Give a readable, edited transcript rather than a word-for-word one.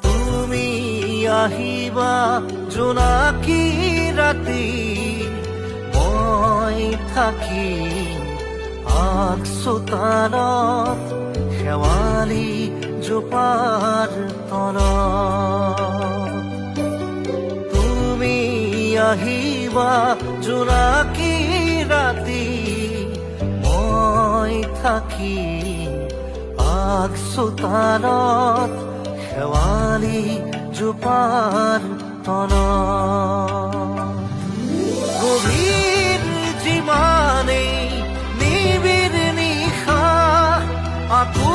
তুমি আহিবা জোনাকী ৰাতি, মই থাকিম আগ চোতালত শেৱালি জোপাৰ তলত। তুমি আহিবা জোনাকী ৰাতি, মই থাকিম আগ চোতালত শেৱালি জোপাৰ তলত। গভীৰ যিমানেই নিবিড় নিশা, আকৌ